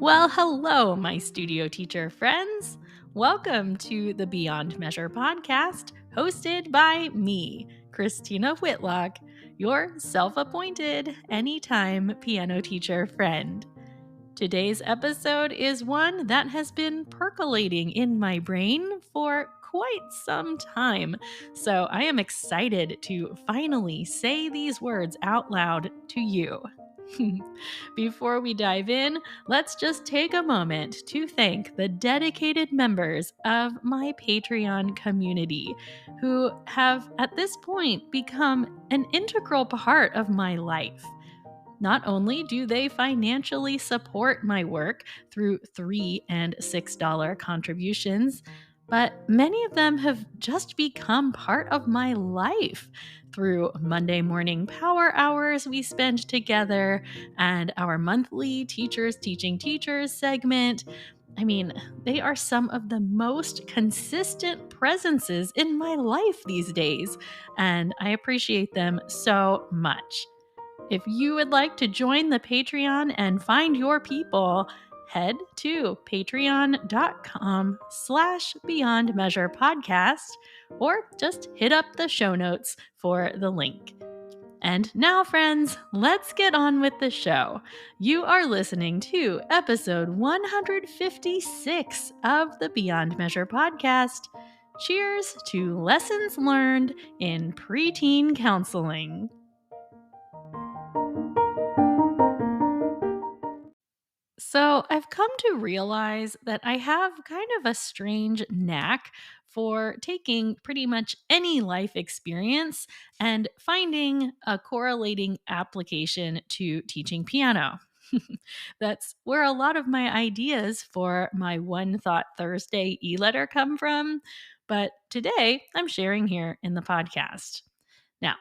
Well, hello, my studio teacher friends. Welcome to the Beyond Measure podcast, hosted by me, Christina Whitlock, your self appointed anytime piano teacher friend. Today's episode is one that has been percolating in my brain for quite some time, so I am excited to finally say these words out loud to you. Before we dive in, let's just take a moment to thank the dedicated members of my Patreon community who have, at this point, become an integral part of my life. Not only do they financially support my work through $3 and $6 contributions, but many of them have just become part of my life through Monday morning power hours we spend together and our monthly Teachers Teaching Teachers segment. I mean, they are some of the most consistent presences in my life these days, and I appreciate them so much. If you would like to join the Patreon and find your people, head to patreon.com/Beyond Measure podcast or just hit up the show notes for the link. And now, friends, let's get on with the show. You are listening to episode 156 of the Beyond Measure podcast. Cheers to lessons learned in preteen counseling. So, I've come to realize that I have kind of a strange knack for taking pretty much any life experience and finding a correlating application to teaching piano. That's where a lot of my ideas for my One Thought Thursday e letter come from. But today, I'm sharing here in the podcast. Now,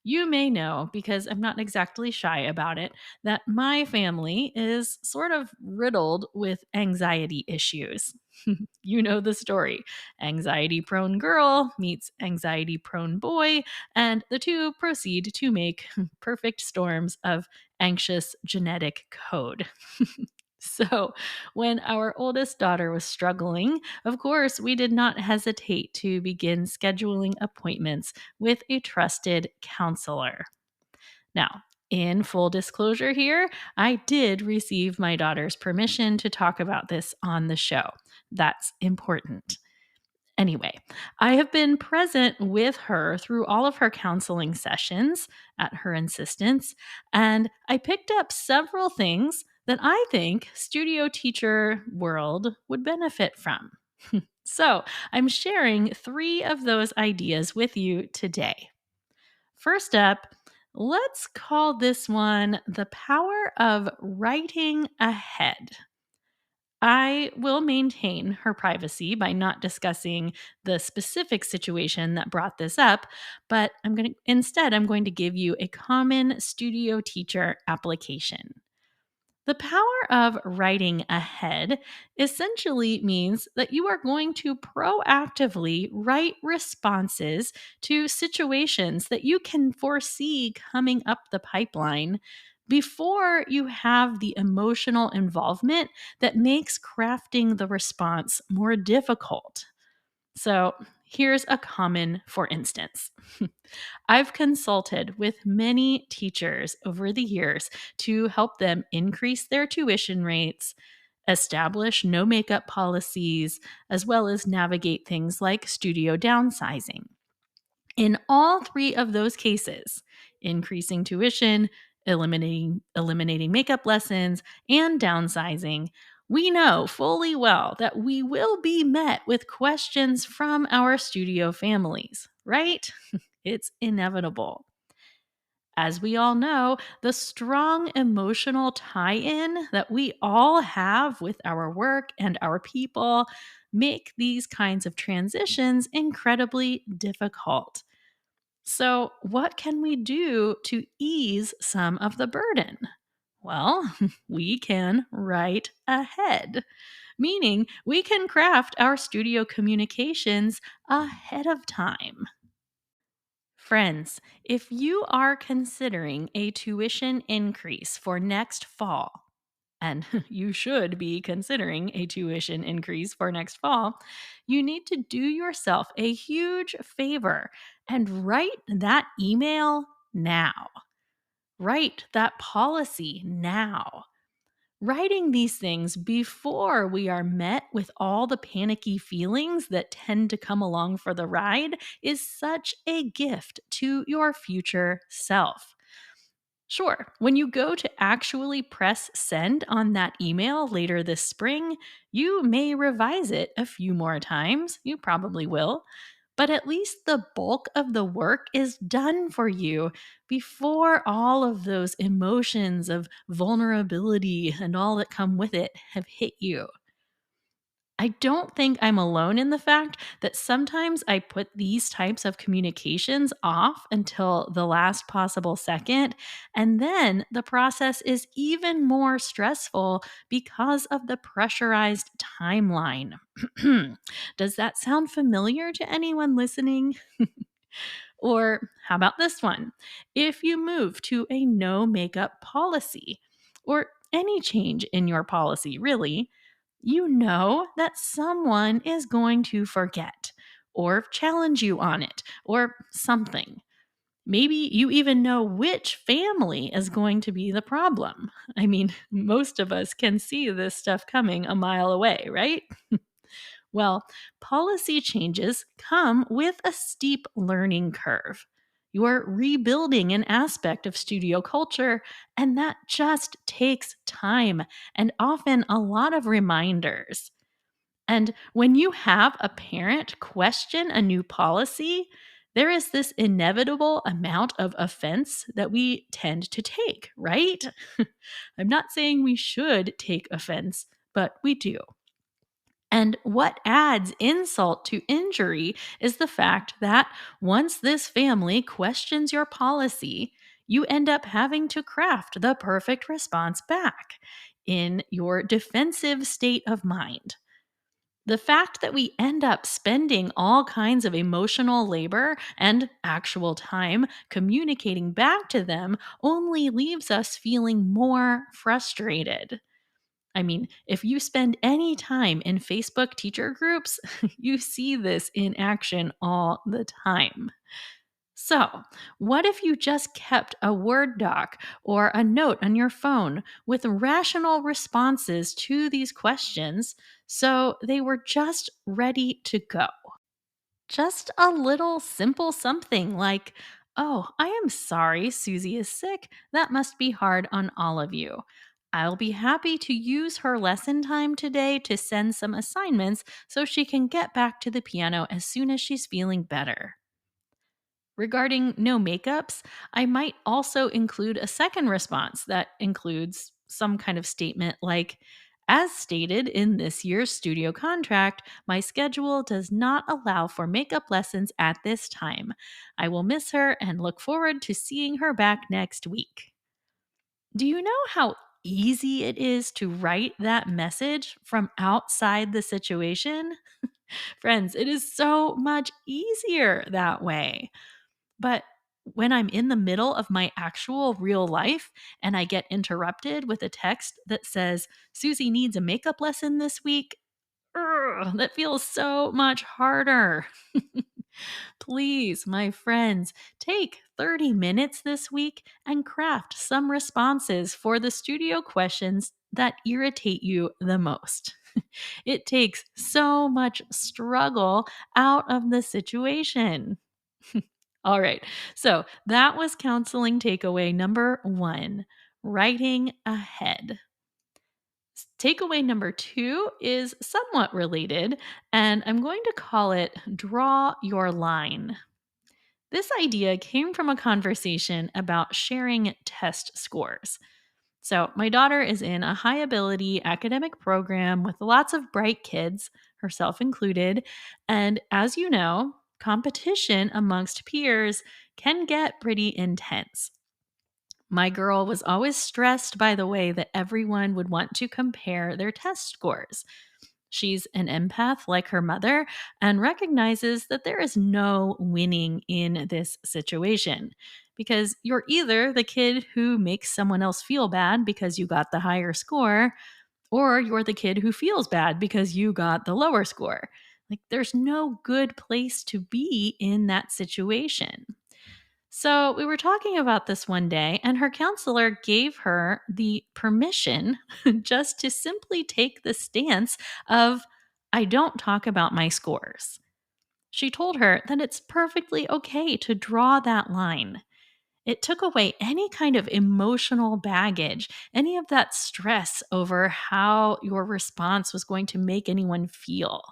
you may know, because I'm not exactly shy about it, that my family is sort of riddled with anxiety issues. You know the story. Anxiety prone girl meets anxiety prone boy, and the two proceed to make perfect storms of anxious genetic code. So, when our oldest daughter was struggling, of course, we did not hesitate to begin scheduling appointments with a trusted counselor. Now, in full disclosure here, I did receive my daughter's permission to talk about this on the show. That's important. Anyway, I have been present with her through all of her counseling sessions at her insistence, and I picked up several things that I think studio teacher world would benefit from. So, I'm sharing 3 of those ideas with you today. First up, let's call this one the power of writing ahead. I will maintain her privacy by not discussing the specific situation that brought this up, but I'm going to give you a common studio teacher application. The power of writing ahead essentially means that you are going to proactively write responses to situations that you can foresee coming up the pipeline before you have the emotional involvement that makes crafting the response more difficult. So, here's a common for instance. I've consulted with many teachers over the years to help them increase their tuition rates, establish no makeup policies, as well as navigate things like studio downsizing. In all 3 of those cases, increasing tuition, eliminating makeup lessons, and downsizing, we know fully well that we will be met with questions from our studio families, right? It's inevitable. As we all know, the strong emotional tie in that we all have with our work and our people make these kinds of transitions incredibly difficult. So, what can we do to ease some of the burden? Well, we can write ahead, meaning we can craft our studio communications ahead of time. Friends, if you are considering a tuition increase for next fall, and you should be considering a tuition increase for next fall, you need to do yourself a huge favor and write that email now. Write that policy now. Writing these things before we are met with all the panicky feelings that tend to come along for the ride is such a gift to your future self. Sure, when you go to actually press send on that email later this spring, you may revise it a few more times. You probably will. But at least the bulk of the work is done for you before all of those emotions of vulnerability and all that come with it have hit you. I don't think I'm alone in the fact that sometimes I put these types of communications off until the last possible second, and then the process is even more stressful because of the pressurized timeline. Does that sound familiar to anyone listening? Or how about this one? If you move to a no makeup policy, or any change in your policy, really, you know that someone is going to forget or challenge you on it or something. Maybe you even know which family is going to be the problem. I mean, most of us can see this stuff coming a mile away, right? Well, policy changes come with a steep learning curve. You're rebuilding an aspect of studio culture, and that just takes time and often a lot of reminders. And when you have a parent question a new policy, there is this inevitable amount of offense that we tend to take, right? I'm not saying we should take offense, but we do. And what adds insult to injury is the fact that once this family questions your policy, you end up having to craft the perfect response back in your defensive state of mind. The fact that we end up spending all kinds of emotional labor and actual time communicating back to them only leaves us feeling more frustrated. I mean, if you spend any time in Facebook teacher groups, you see this in action all the time. So, what if you just kept a Word doc or a note on your phone with rational responses to these questions so they were just ready to go? Just a little simple something like, "Oh, I am sorry Susie is sick. That must be hard on all of you. I'll be happy to use her lesson time today to send some assignments so she can get back to the piano as soon as she's feeling better." Regarding no makeups, I might also include a second response that includes some kind of statement like, "As stated in this year's studio contract, my schedule does not allow for makeup lessons at this time. I will miss her and look forward to seeing her back next week." Do you know how easy it is to write that message from outside the situation? Friends, it is so much easier that way. But when I'm in the middle of my actual real life and I get interrupted with a text that says, "Susie needs a makeup lesson this week," that feels so much harder. Please, my friends, take 30 minutes this week and craft some responses for the studio questions that irritate you the most. It takes so much struggle out of the situation. All right. So that was counseling takeaway number one, writing ahead. Takeaway number two is somewhat related, and I'm going to call it draw your line. This idea came from a conversation about sharing test scores. So, my daughter is in a high ability academic program with lots of bright kids, herself included. And as you know, competition amongst peers can get pretty intense. My girl was always stressed by the way that everyone would want to compare their test scores. She's an empath like her mother and recognizes that there is no winning in this situation because you're either the kid who makes someone else feel bad because you got the higher score, or you're the kid who feels bad because you got the lower score. Like, there's no good place to be in that situation. So, we were talking about this one day, and her counselor gave her the permission just to simply take the stance of, I don't talk about my scores. She told her that it's perfectly okay to draw that line. It took away any kind of emotional baggage, any of that stress over how your response was going to make anyone feel.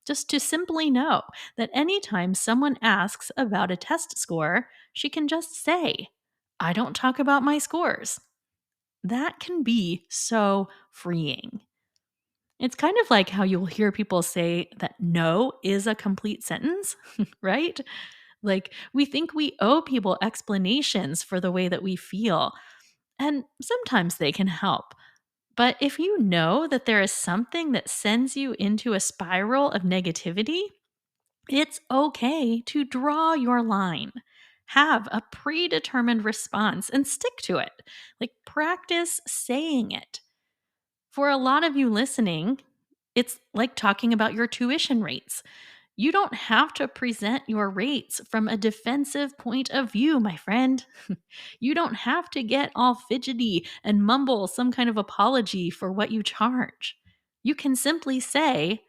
Just to simply know that anytime someone asks about a test score, she can just say, I don't talk about my scores. That can be so freeing. It's kind of like how you'll hear people say that no is a complete sentence, right? Like, we think we owe people explanations for the way that we feel, and sometimes they can help. But if you know that there is something that sends you into a spiral of negativity, it's okay to draw your line. Have a predetermined response and stick to it. Like, practice saying it. For a lot of you listening, it's like talking about your tuition rates. You don't have to present your rates from a defensive point of view, my friend. You don't have to get all fidgety and mumble some kind of apology for what you charge. You can simply say,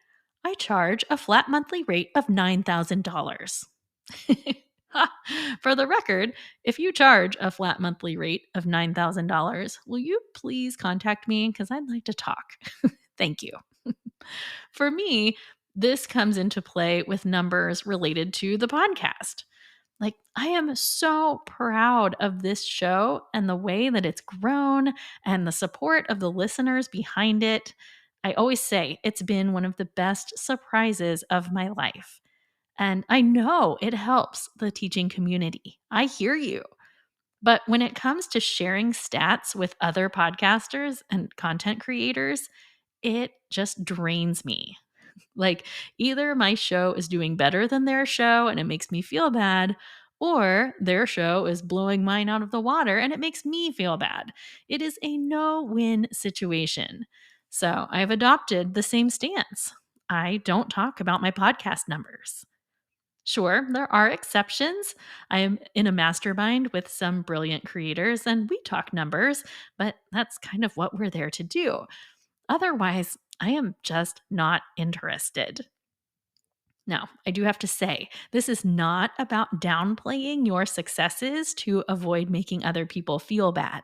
I charge a flat monthly rate of $9,000. For the record, if you charge a flat monthly rate of $9,000, will you please contact me? Because I'd like to talk. Thank you. For me, this comes into play with numbers related to the podcast. Like, I am so proud of this show and the way that it's grown and the support of the listeners behind it. I always say it's been one of the best surprises of my life. And I know it helps the teaching community. I hear you. But when it comes to sharing stats with other podcasters and content creators, it just drains me. Like, either my show is doing better than their show and it makes me feel bad, or their show is blowing mine out of the water and it makes me feel bad. It is a no win situation. So I've adopted the same stance. I don't talk about my podcast numbers. Sure, there are exceptions. I am in a mastermind with some brilliant creators and we talk numbers, but that's kind of what we're there to do. Otherwise, I am just not interested. Now, I do have to say, this is not about downplaying your successes to avoid making other people feel bad.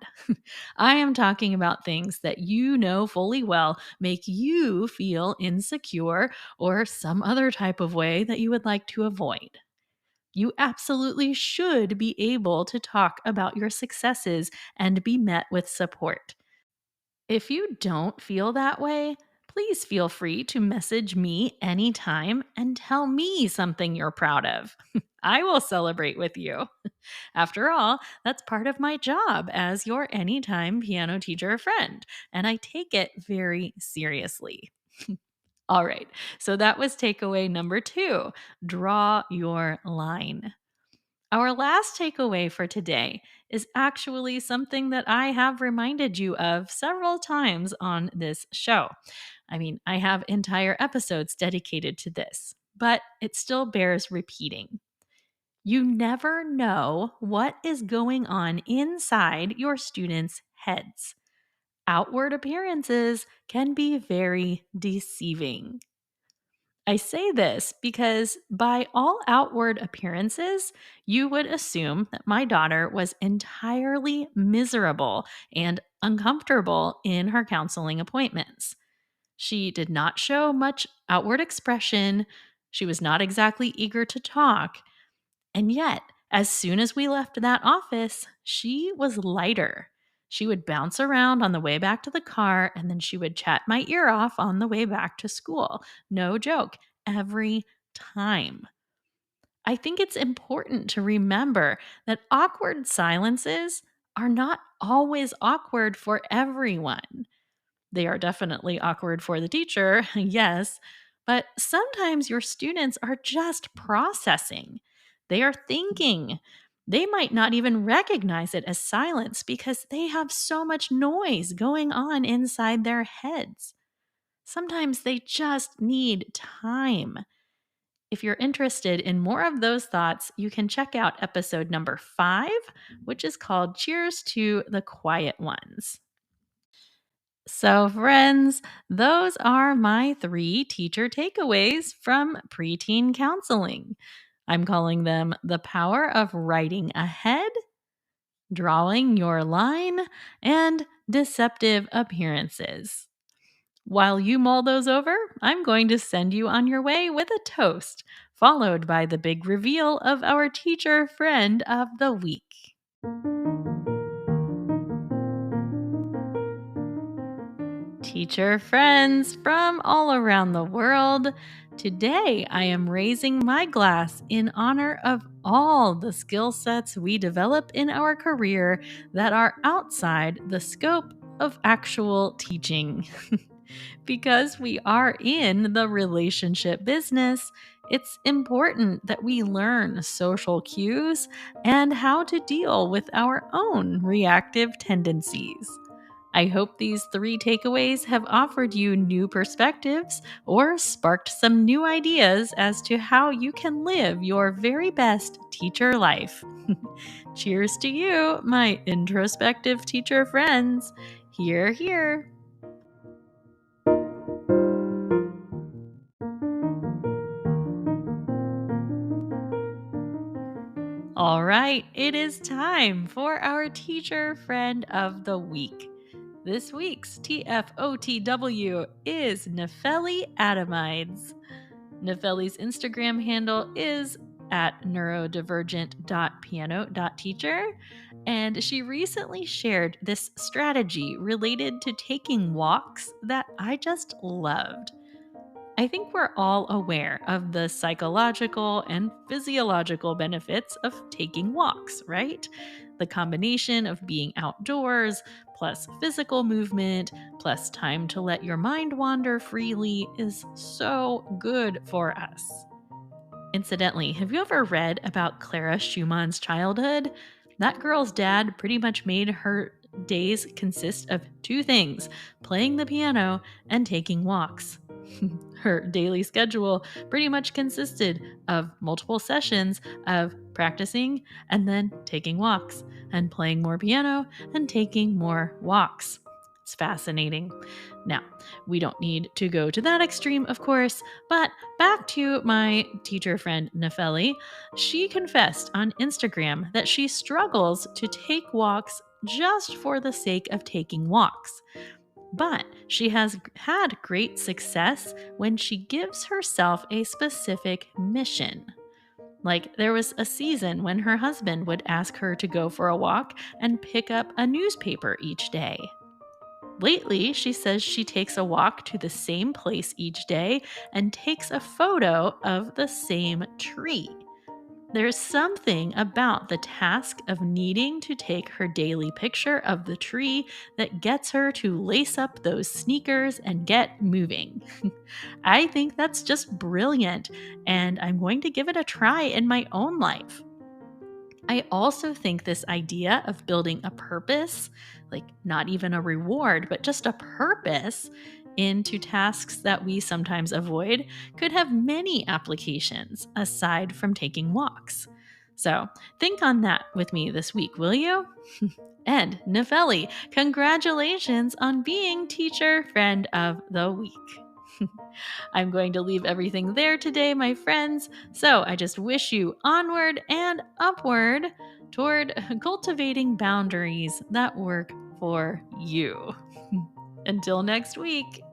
I am talking about things that you know fully well make you feel insecure or some other type of way that you would like to avoid. You absolutely should be able to talk about your successes and be met with support. If you don't feel that way, please feel free to message me anytime and tell me something you're proud of. I will celebrate with you. After all, that's part of my job as your anytime piano teacher friend, and I take it very seriously. All right, so that was takeaway number 2. Draw your line. Our last takeaway for today is actually something that I have reminded you of several times on this show. I mean, I have entire episodes dedicated to this, but it still bears repeating. You never know what is going on inside your students' heads. Outward appearances can be very deceiving. I say this because by all outward appearances, you would assume that my daughter was entirely miserable and uncomfortable in her counseling appointments. She did not show much outward expression. She was not exactly eager to talk. And yet, as soon as we left that office, she was lighter. She would bounce around on the way back to the car, and then she would chat my ear off on the way back to school. No joke, every time. I think it's important to remember that awkward silences are not always awkward for everyone. They are definitely awkward for the teacher, yes, but sometimes your students are just processing. They are thinking. They might not even recognize it as silence because they have so much noise going on inside their heads. Sometimes they just need time. If you're interested in more of those thoughts, you can check out episode number 5, which is called Cheers to the Quiet Ones. So, friends, those are my 3 teacher takeaways from preteen counseling. I'm calling them the power of writing ahead, drawing your line, and deceptive appearances. While you mull those over, I'm going to send you on your way with a toast, followed by the big reveal of our teacher friend of the week. Teacher friends from all around the world, today I am raising my glass in honor of all the skill sets we develop in our career that are outside the scope of actual teaching. Because we are in the relationship business, it's important that we learn social cues and how to deal with our own reactive tendencies. I hope these 3 takeaways have offered you new perspectives or sparked some new ideas as to how you can live your very best teacher life. Cheers to you, my introspective teacher friends. Hear, hear. All right, it is time for our teacher friend of the week. This week's TFOTW is Nefeli Adamides. Nefeli's Instagram handle is at neurodivergent.piano.teacher, and she recently shared this strategy related to taking walks that I just loved. I think we're all aware of the psychological and physiological benefits of taking walks, right? The combination of being outdoors, plus physical movement, plus time to let your mind wander freely is so good for us. Incidentally, have you ever read about Clara Schumann's childhood? That girl's dad pretty much made her days consist of 2 things: playing the piano and taking walks. Her daily schedule pretty much consisted of multiple sessions of practicing and then taking walks, and playing more piano and taking more walks. It's fascinating. Now, we don't need to go to that extreme, of course, but back to my teacher friend Nefeli. She confessed on Instagram that she struggles to take walks just for the sake of taking walks. But she has had great success when she gives herself a specific mission. Like, there was a season when her husband would ask her to go for a walk and pick up a newspaper each day. Lately, she says she takes a walk to the same place each day and takes a photo of the same tree. There's something about the task of needing to take her daily picture of the tree that gets her to lace up those sneakers and get moving. I think that's just brilliant, and I'm going to give it a try in my own life. I also think this idea of building a purpose, like not even a reward, but just a purpose into tasks that we sometimes avoid, could have many applications aside from taking walks. So think on that with me this week, will you? And Nefeli, congratulations on being Teacher Friend of the Week. I'm going to leave everything there today, my friends. So I just wish you onward and upward toward cultivating boundaries that work for you. Until next week.